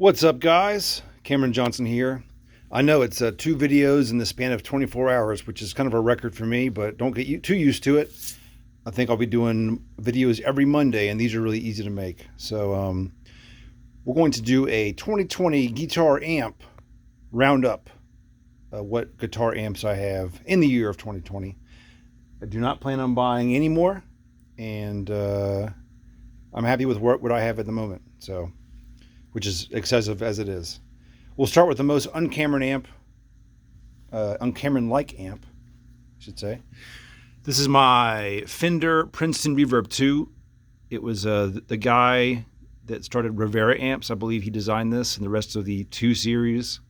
What's up, guys? Cameron Johnson here. I know it's 2 videos in the span of 24 hours, which is kind of a record for me, but don't get too used to it. I think I'll be doing videos every Monday, and these are really easy to make. So we're going to do a 2020 guitar amp roundup. What guitar amps I have in the year of 2020. I do not plan on buying any more, and I'm happy with what I have at the moment. So, which is excessive as it is. We'll start with the most un-Cameron amp, un-Cameron-like amp, I should say. This is my Fender Princeton Reverb 2. It was the guy that started Rivera Amps. I believe he designed this and the rest of the 2 series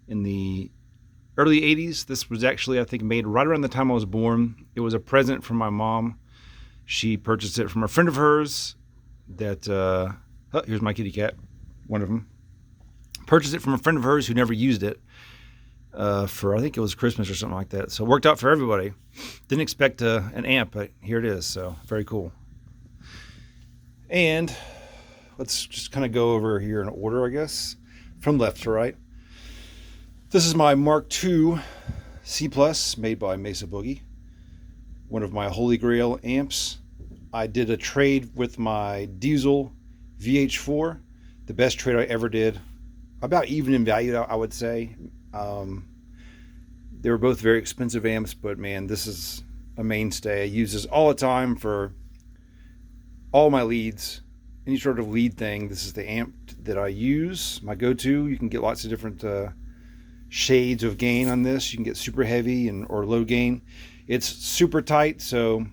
in the early 80s. This was actually, I think, made right around the time I was born. It was a present from my mom. She purchased it from a friend of hers that, here's my kitty cat, one of them. Purchased it from a friend of hers who never used it for, I think it was Christmas or something like that. So it worked out for everybody. Didn't expect an amp, but here it is. So very cool. And let's just kind of go over here in order, I guess, from left to right. This is my Mark II C+ made by Mesa Boogie. One of my holy grail amps. I did a trade with my Diesel VH4. The best trade I ever did. About even in value, I would say. They were both very expensive amps, but man, this is a mainstay. I use this all the time for all my leads. Any sort of lead thing, this is the amp that I use. My go-to. You can get lots of different shades of gain on this. You can get super heavy or low gain. It's super tight, so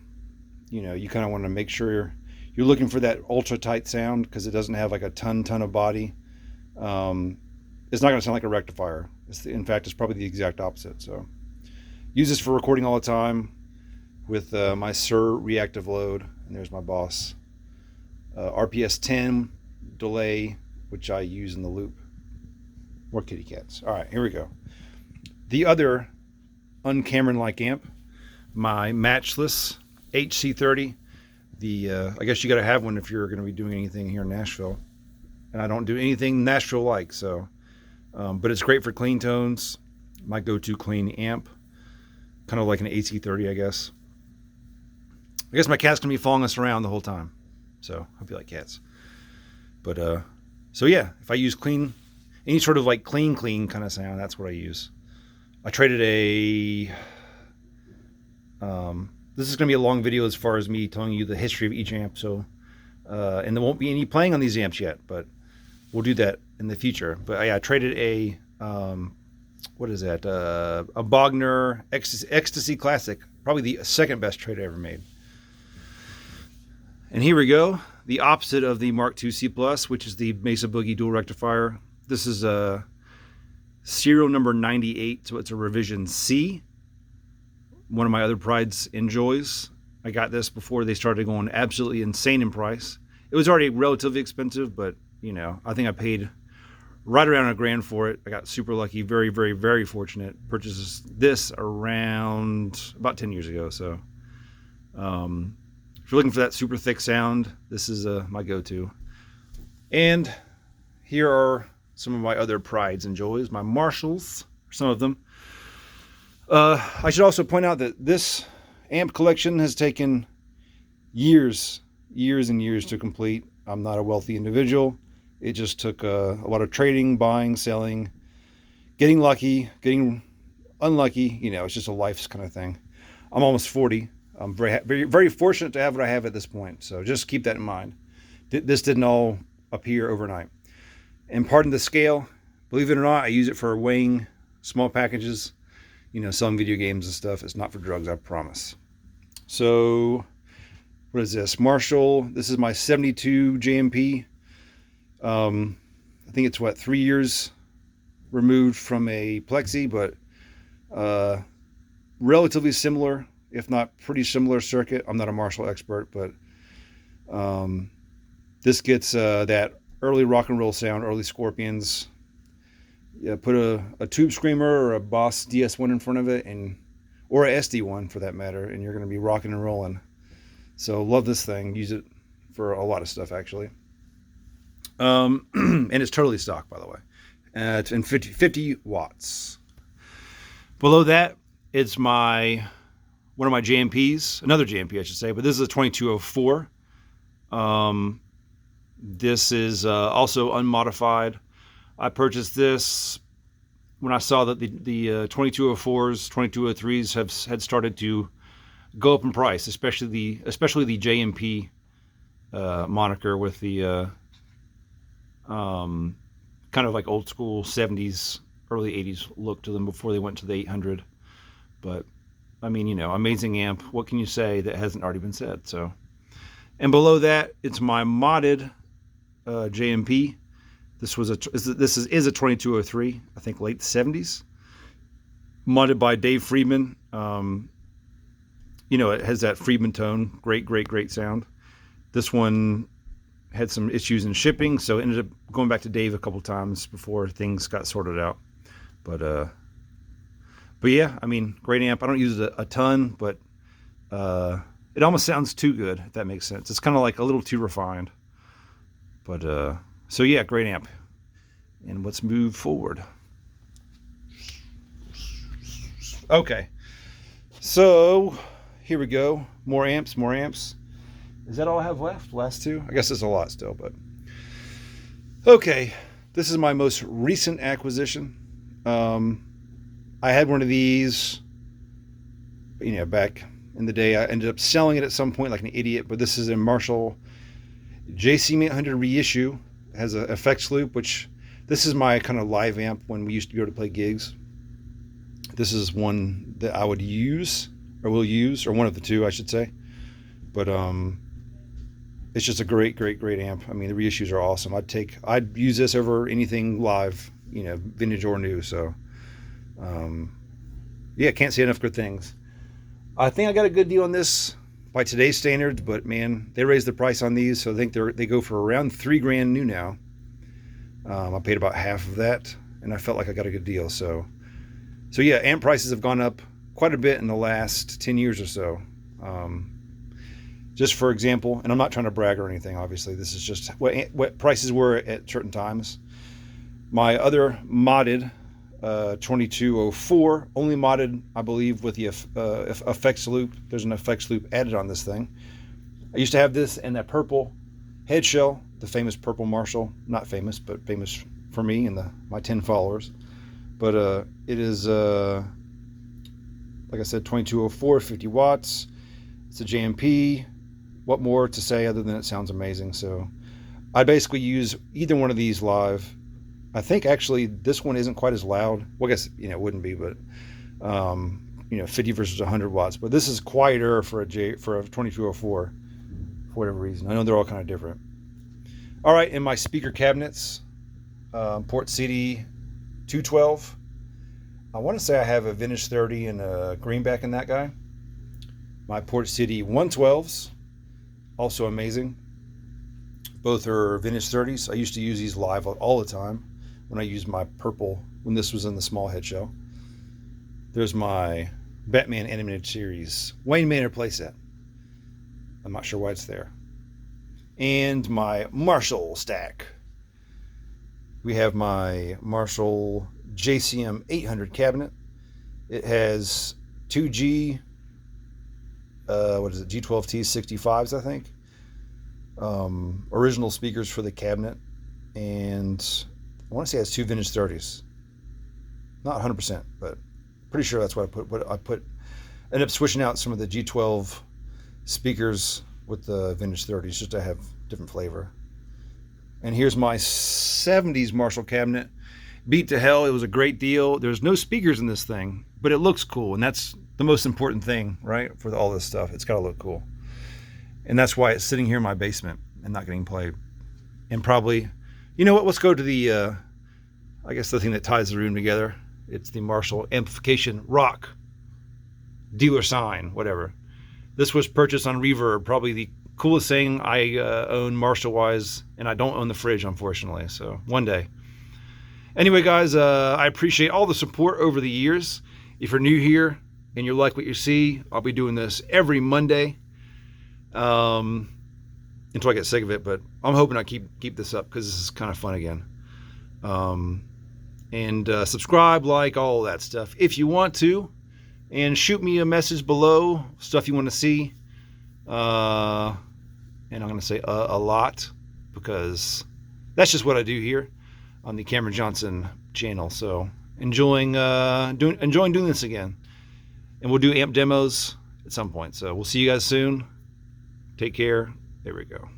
you kind of want to make sure you're looking for that ultra tight sound because it doesn't have like a ton of body. It's not going to sound like a rectifier. In fact, it's probably the exact opposite. So use this for recording all the time with my Sir reactive load. And there's my Boss. RPS 10 delay, which I use in the loop. More kitty cats. All right, here we go. The other un-Cameron-like amp, my Matchless HC30. I guess you got to have one if you're going to be doing anything here in Nashville. And I don't do anything Nashville-like, so. But it's great for clean tones. My go-to clean amp. Kind of like an AC30, I guess. I guess my cat's going to be following us around the whole time. So, hope you like cats. But, so yeah, if I use clean, any sort of like clean kind of sound, that's what I use. I traded this is going to be a long video as far as me telling you the history of each amp. So, and there won't be any playing on these amps yet, but we'll do that in the future. But yeah, I traded a what is that? A Bogner Ecstasy Classic, probably the second best trade I ever made. And here we go, the opposite of the Mark II C+, which is the Mesa Boogie dual rectifier. This is a serial number 98, so it's a revision C. One of my other prides and joys. I got this before they started going absolutely insane in price. It was already relatively expensive, but I think I paid right around $1,000 for it. I got super lucky, very, very, very fortunate. Purchased this around about 10 years ago. So if you're looking for that super thick sound, this is my go-to. And here are some of my other prides and joys, my Marshalls, some of them. I should also point out that this amp collection has taken years and years to complete. I'm not a wealthy individual. It just took a lot of trading, buying, selling, getting lucky, getting unlucky. It's just a life's kind of thing. I'm almost 40. I'm very, very, very fortunate to have what I have at this point. So just keep that in mind. This didn't all appear overnight. And pardon the scale. Believe it or not, I use it for weighing small packages. Selling video games and stuff. It's not for drugs, I promise. So, what is this? Marshall. This is my 72 JMP. I think it's 3 years removed from a Plexi, but relatively similar, if not pretty similar circuit. I'm not a Marshall expert, but this gets that early rock and roll sound, early Scorpions. Yeah, put a Tube Screamer or a Boss DS1 in front of it, or a SD1 for that matter, and you're going to be rocking and rolling. So love this thing. Use it for a lot of stuff, actually. And it's totally stock, by the way. It's in 50 watts. Below that, it's one of my JMPs, another JMP I should say, but this is a 2204. This is also unmodified. I purchased this when I saw that the 2204s, 2203s had started to go up in price, especially the JMP moniker with the kind of like old school 70s, early 80s look to them before they went to the 800. But I mean, you know, amazing amp. What can you say that hasn't already been said? So, and below that, it's my modded JMP. This is a 2203, I think late 70s, modded by Dave Friedman. You know, it has that Friedman tone, great sound. This one had some issues in shipping, so ended up going back to Dave a couple times before things got sorted out. But yeah, I mean, great amp. I don't use it a ton, but it almost sounds too good, if that makes sense. It's kind of like a little too refined. But so yeah, great amp. And let's move forward. Okay, so here we go. More amps. Is that all I have left? Last two? I guess there's a lot still, but okay. This is my most recent acquisition. I had one of these, you know, back in the day. I ended up selling it at some point like an idiot, but this is a Marshall JCM800 reissue. It has an effects loop, which this is my kind of live amp when we used to be able to play gigs. This is one that I would use, or will use, or one of the two, I should say. But it's just a great amp. I mean, the reissues are awesome. I'd use this over anything live, you know, vintage or new. So yeah, can't say enough good things. I think I got a good deal on this by today's standards, but man, they raised the price on these, so I think they go for around $3,000 new now. I paid about half of that, and I felt like I got a good deal. So yeah, amp prices have gone up quite a bit in the last 10 years or so. Just for example, and I'm not trying to brag or anything, obviously, this is just what prices were at certain times. My other modded 2204, only modded, I believe, with the effects loop. There's an effects loop added on this thing. I used to have this and that purple head shell, the famous purple Marshall. Not famous, but famous for me and my 10 followers. But it is, like I said, 2204, 50 watts. It's a JMP. What more to say other than it sounds amazing? So I basically use either one of these live. I think actually this one isn't quite as loud. Well, I guess, you know, it wouldn't be, but you know, 50 versus 100 watts. But this is quieter for a 2204 for whatever reason. I know they're all kind of different. All right, in my speaker cabinets, Port CD 212. I want to say I have a Vintage 30 and a greenback in that guy. My Port CD 112s, also amazing. Both are Vintage 30s. I used to use these live all the time when I used my purple, when this was in the small head shell. There's my Batman Animated Series Wayne Manor playset. I'm not sure why it's there. And my Marshall stack. We have my Marshall JCM 800 cabinet. It has 2G, G12T 65s, I think. Original speakers for the cabinet. And I want to say it has two Vintage 30s. Not 100%, but pretty sure that's what I put. Ended up switching out some of the G12 speakers with the Vintage 30s just to have different flavor. And here's my 70s Marshall cabinet. Beat to hell. It was a great deal. There's no speakers in this thing, but it looks cool. And that's the most important thing, right? For all this stuff. It's got to look cool. And that's why it's sitting here in my basement and not getting played. And probably, you know what? Let's go to the, I guess the thing that ties the room together. It's the Marshall Amplification Rock dealer sign, whatever. This was purchased on Reverb, probably the coolest thing I own Marshall-wise, and I don't own the fridge, unfortunately, so one day. Anyway, guys, I appreciate all the support over the years. If you're new here and you like what you see, I'll be doing this every Monday. until I get sick of it. But I'm hoping I keep this up because this is kind of fun again. And subscribe, like, all that stuff if you want to, and shoot me a message below, stuff you want to see. And I'm going to say a lot, because that's just what I do here on the Cameron Johnson channel. So enjoying doing this again, and we'll do amp demos at some point. So we'll see you guys soon. Take care. There we go.